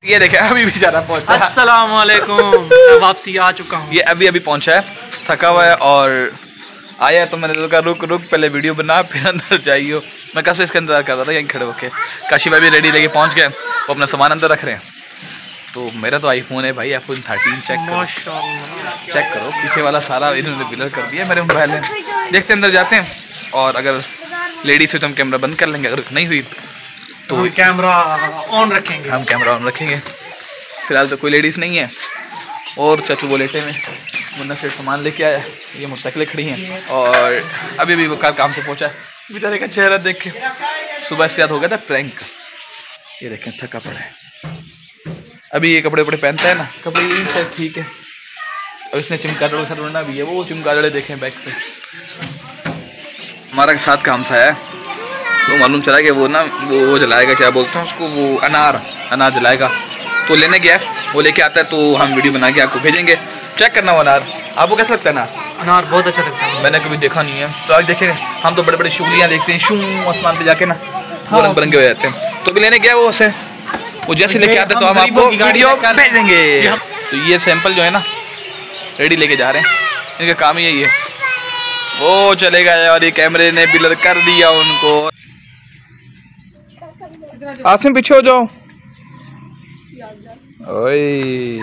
ये देखे अभी बेचारा पहुंचा। अस्सलाम वालेकुम। वापसी आ चुका हूँ। ये अभी पहुंचा है, थका हुआ है और आया तो मैंने सोचा रुक पहले वीडियो बना फिर अंदर जाइयो। मैं कब से इसका इंतजार कर रहा था यहीं खड़े होके। काशी भाई भी रेडी लेके पहुंच गए, वो अपना सामान अंदर रख रहे हैं। तो मेरा तो आईफोन है भाई, आईफोन 13 चेक करो पीछे वाला सारा इन्होंने ब्लर कर दिया मेरे मोबाइल में। देखते अंदर जाते हैं और अगर लेडीज हुई तो हम कैमरा बंद कर लेंगे, अगर नहीं हुई तो कैमरा ऑन रखेंगे। हम कैमरा ऑन रखेंगे। फिलहाल तो कोई लेडीज़ नहीं है और चाचू वो लेटे में मुन्ना से सामान लेके आया। ये मोटरसाइकिलें खड़ी हैं और अभी वो कार काम से पहुंचा है। बेचारे का चेहरा देख के सुबह से याद हो गया था प्रैंक। ये देखें थका पड़ा है। अभी ये कपड़े पहनता है ना, कपड़े यही शायद ठीक है। और इसने चिमकादड़ के साथ उड़ना भी है, वो चिमकादड़े देखें बैक पे। हमारा साथ काम सा है तो मालूम चला कि वो ना वो जलाएगा, क्या बोलते हैं उसको, वो अनार जलाएगा। तो लेने गया, वो लेके आता है तो हम वीडियो बना के आपको भेजेंगे। चेक करना वो अनार। आपको कैसा लगता है अनार? बहुत अच्छा लगता है। मैंने कभी देखा नहीं है। तो आज देखेंगे, हम तो बड़े बड़े शुगलियाँ देखते हैं, शू आसमान पे जाके ना वो रंग बिरंगे हो जाते हैं। तो भी लेने गया वो उसे, वो जैसे लेके आते हैं तो हम आपको वीडियो भेजेंगे। तो ये सैंपल जो है ना रेडी लेके जा रहे हैं, इनका काम ही यही है। वो चले गए और ये कैमरे ने ब्लर कर दिया उनको। आसिम पीछे हो जाओ। ओए